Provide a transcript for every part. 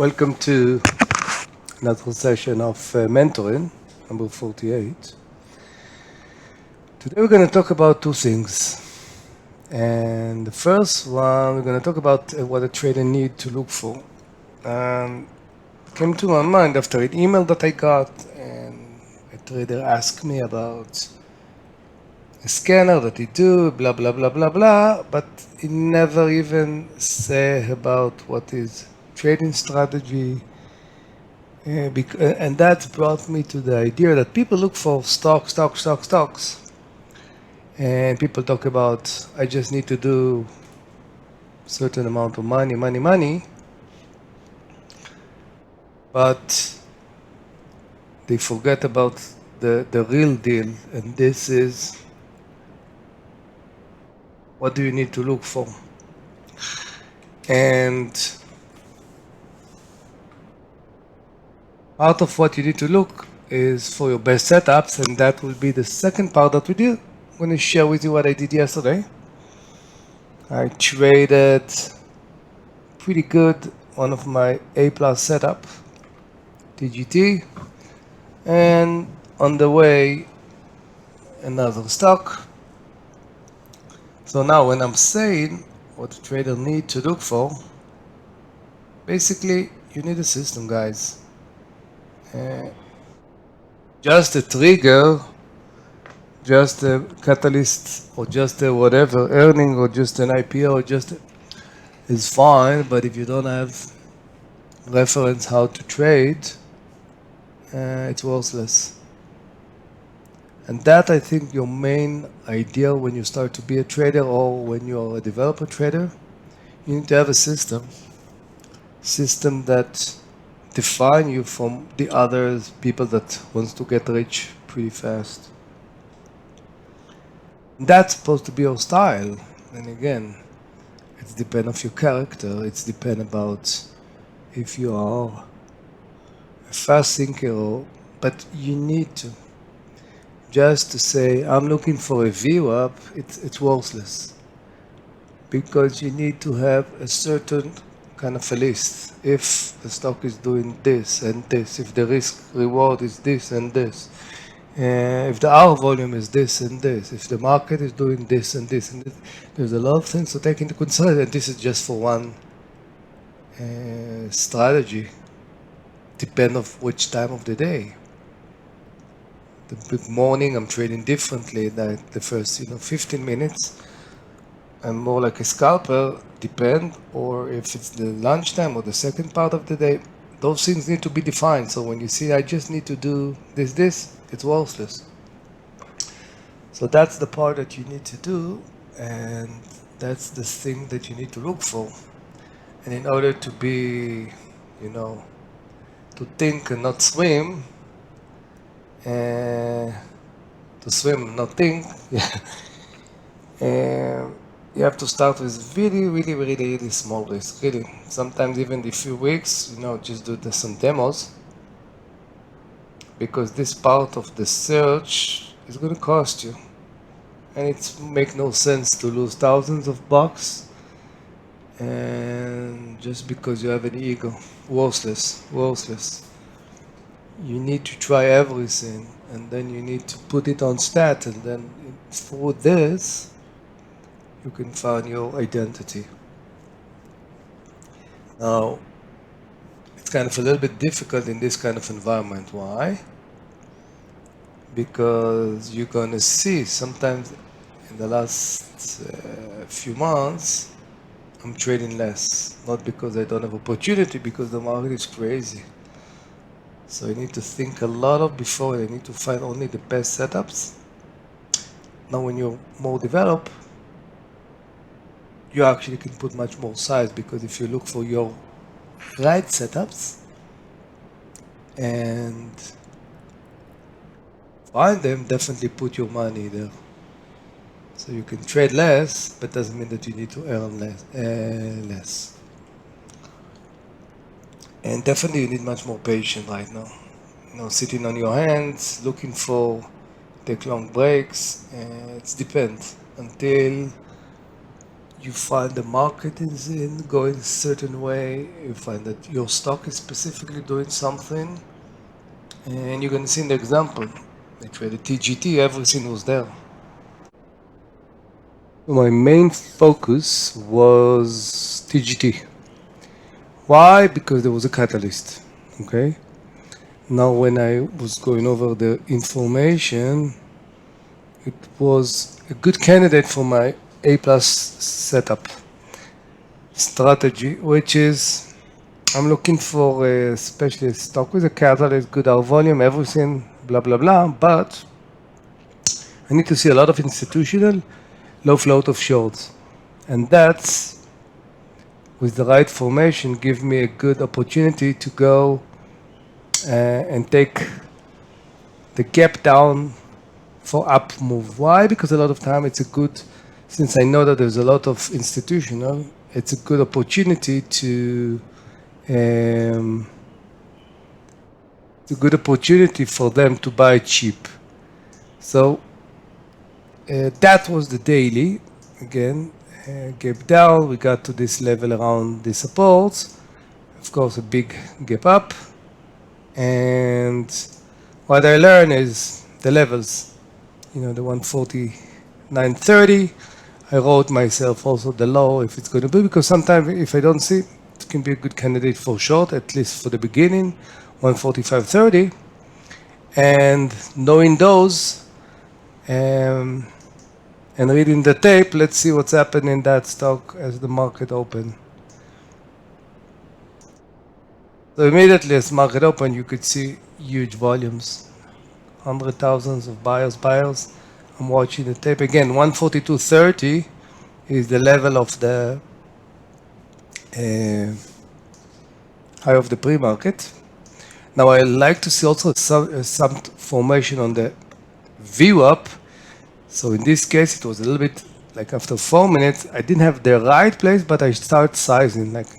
Welcome to another session of mentoring, number 48. Today we're going to talk about two things. And the first one, we're going to talk about what a trader needs to look for. And it came to my mind after an email that I got, and a trader asked me about a scanner that he do, blah, blah, blah, blah, blah, but he never even say about what is trading strategy. And that brought me to the idea that people look for stocks. And people talk about, I just need to do certain amount of money. But they forget about the real deal. And this is, what do you need to look for? And part of what you need to look is for your best setups. And that will be the second part that we do. I'm going to share with you what I did yesterday. I traded pretty good one of my A+ setup, TGT, and on the way another stock. So now when I'm saying what the trader need to look for, basically you need a system, guys. Just a trigger, just a catalyst, or just a whatever earning, or just an IPO, or just is fine, but if you don't have reference how to trade, it's worthless. And that, I think, your main idea when you start to be a trader or when you're a developer trader, you need to have a system that define you from the other people that wants to get rich pretty fast. That's supposed to be your style. And again, it's depend of your character. It's depend about if you are a fast thinker, but you need to. Just to say, I'm looking for a VWAP, it's worthless. Because you need to have a certain kind of a list. If the stock is doing this and this, if the risk reward is this and this, if the hour volume is this and this, if the market is doing this and this and this, there's a lot of things to take into consideration. And this is just for one strategy, depend of which time of the day. The morning I'm trading differently than the first 15 minutes. I'm more like a scalper, depend, or if it's the lunchtime or the second part of the day, those things need to be defined. So when you see I just need to do this, it's worthless. So that's the part that you need to do, and that's the thing that you need to look for. And in order to be, to think and not swim, to swim, not think, you have to start with really small risk, really. Sometimes even a few weeks, just do some demos, because this part of the search is going to cost you. And it makes no sense to lose thousands of bucks and just because you have an ego. Worthless. You need to try everything, and then you need to put it on stat, and then through this you can find your identity. Now, it's kind of a little bit difficult in this kind of environment. Why? Because you're going to see sometimes in the last few months, I'm trading less. Not because I don't have opportunity, because the market is crazy. So I need to think a lot of before, I need to find only the best setups. Now when you're more developed, you actually can put much more size, because if you look for your right setups and find them, definitely put your money there. So you can trade less, but doesn't mean that you need to earn less. And definitely you need much more patience right now. Sitting on your hands, looking for take long breaks, it depends until you find the market is in going a certain way, you find that your stock is specifically doing something, and you're going to see in the example, I traded TGT, everything was there. My main focus was TGT. Why? Because there was a catalyst. Okay. Now, when I was going over the information, it was a good candidate for my A plus setup strategy, which is I'm looking for a specialist stock with a catalyst, good out volume, everything, blah, blah, blah. But I need to see a lot of institutional, low float of shorts. And that's, with the right formation, give me a good opportunity to go and take the gap down for up move. Why? Because a lot of time it's a good, since I know that there's a lot of institutional, it's a good opportunity to, it's a good opportunity for them to buy cheap. So that was the daily. Again, gap down, we got to this level around the supports. Of course, a big gap up. And what I learned is the levels, the 149.30. I wrote myself also the low if it's going to be, because sometimes if I don't see, it can be a good candidate for short, at least for the beginning, 145.30. And knowing those and reading the tape, let's see what's happening in that stock as the market open. So immediately as market open, you could see huge volumes, 100,000s of buyers. I'm watching the tape again. 142.30 is the level of the high of the pre-market. Now I like to see also some formation on the VWAP. So in this case, it was a little bit like after 4 minutes, I didn't have the right place, but I start sizing. Like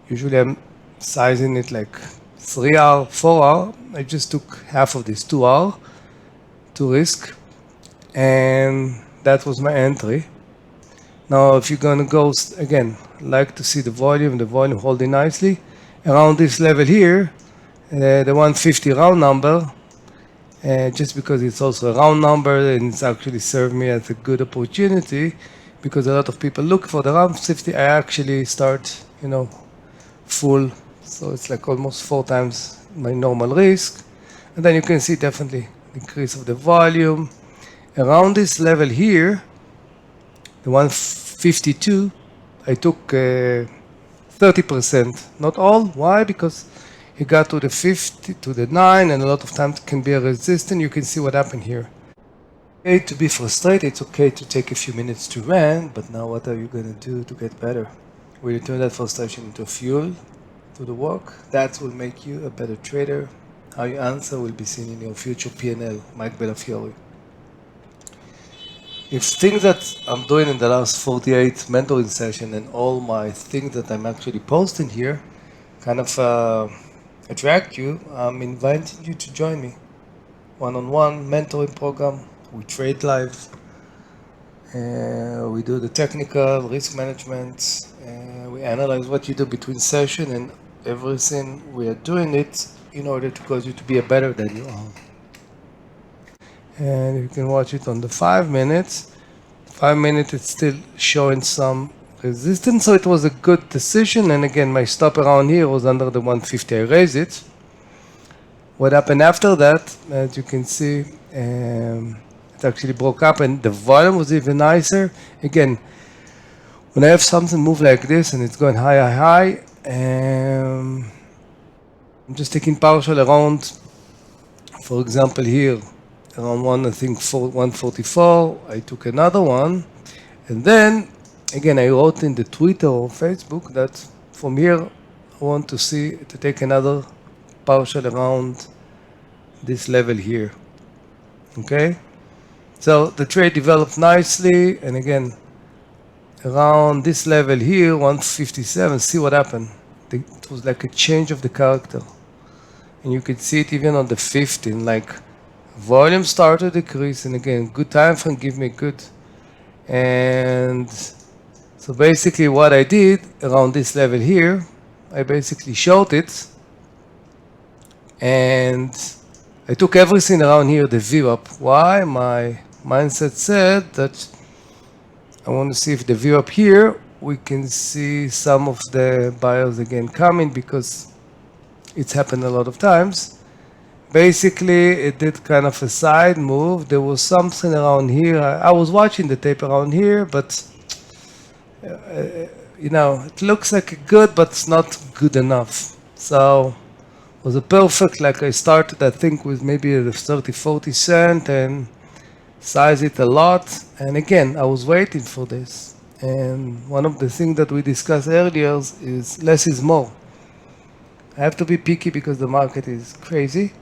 usually I'm sizing it like 3 hour, 4 hour. I just took half of this 2 hour to risk. And that was my entry. Now, if you're going to go, again, like to see the volume holding nicely. Around this level here, the 150 round number, just because it's also a round number and it's actually served me as a good opportunity, because a lot of people look for the round 50. I actually start, full. So it's like almost 4 times my normal risk. And then you can see definitely increase of the volume. Around this level here, the 152, I took 30%. Not all. Why? Because it got to the 50, to the 9, and a lot of times it can be a resistance. You can see what happened here. Okay to be frustrated. It's okay to take a few minutes to rant, but now what are you going to do to get better? Will you turn that frustration into fuel to the work? That will make you a better trader. How you answer will be seen in your future P&L, Mike Bellafiore. If things that I'm doing in the last 48 mentoring session and all my things that I'm actually posting here kind of attract you, I'm inviting you to join me. One-on-one mentoring program. We trade live. We do the technical risk management. We analyze what you do between session and everything. We are doing it in order to cause you to be a better than you are. And you can watch it on the 5 minutes. 5 minutes, it's still showing some resistance, so it was a good decision. And again, my stop around here was under the 150. I raised it. What happened after that, as you can see, it actually broke up and the volume was even nicer. Again, when I have something move like this and it's going high, I'm just taking partial around, for example, here, around 144, I took another one. And then, again, I wrote in the Twitter or Facebook that from here, I want to take another partial around this level here. Okay? So the trade developed nicely, and again, around this level here, 157, see what happened. It was like a change of the character. And you could see it even on the 15, like volume started to decrease, and again, good time frame give me good And so basically what I did around this level here, I basically short it, and I took everything around here, the VWAP. Why? My mindset said that I want to see if the VWAP here, we can see some of the buyers again coming, because it's happened a lot of times. Basically, it did kind of a side move. There was something around here. I was watching the tape around here, but it looks like good, but it's not good enough. So it was a perfect, like I started, I think, with maybe a 30, 40 cent and size it a lot. And again, I was waiting for this. And one of the things that we discussed earlier is less is more. I have to be picky because the market is crazy.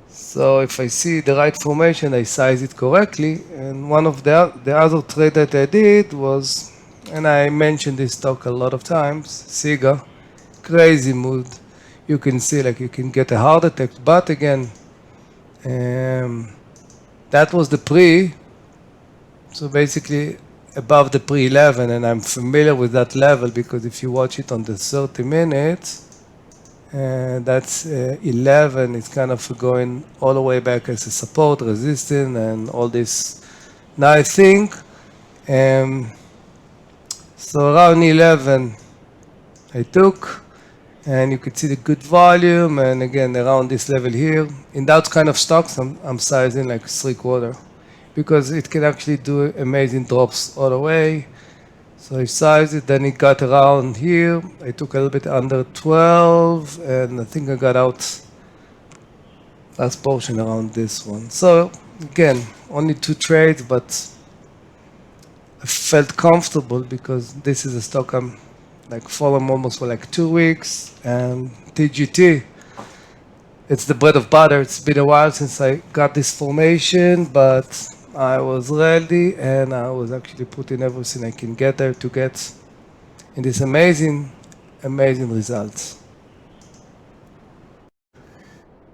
So if I see the right formation, I size it correctly. And one of the other trade that I did was, and I mentioned this stock a lot of times, SIGA, crazy mood. You can see like you can get a heart attack, but again, that was the pre. So basically above the pre-11, and I'm familiar with that level because if you watch it on the 30 minutes, that's 11. It's kind of going all the way back as a support, resistance, and all this. Now I think, so around 11, I took, and you could see the good volume, and again around this level here. In that kind of stocks, I'm sizing like 3/4, because it can actually do amazing drops all the way. So I sized it, then it got around here. I took a little bit under 12, and I think I got out last portion around this one. So again, only 2 trades, but I felt comfortable because this is a stock I'm like following almost for like 2 weeks. And TGT, it's the bread of butter. It's been a while since I got this formation, but I was ready, and I was actually putting everything I can get there to get in this amazing, amazing results.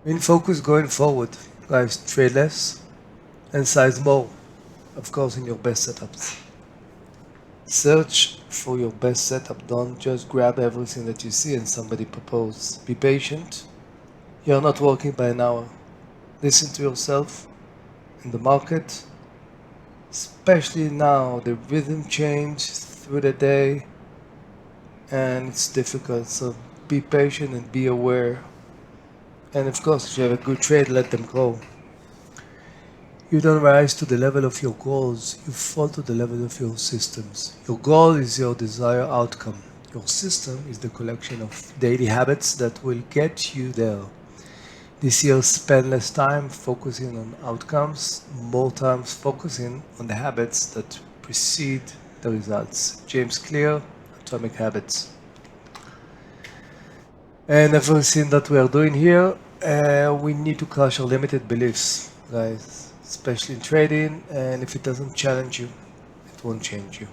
Main focus going forward, guys, trade less and size more, of course, in your best setups. Search for your best setup. Don't just grab everything that you see and somebody propose. Be patient. You're not working by an hour. Listen to yourself in the market. Especially now, the rhythm change through the day, and it's difficult. So be patient and be aware. And of course, if you have a good trade, let them go. You don't rise to the level of your goals, you fall to the level of your systems. Your goal is your desired outcome. Your system is the collection of daily habits that will get you there. This year, spend less time focusing on outcomes, more time focusing on the habits that precede the results. James Clear, Atomic Habits. And everything that we are doing here, we need to crush our limited beliefs, guys, especially in trading. And if it doesn't challenge you, it won't change you.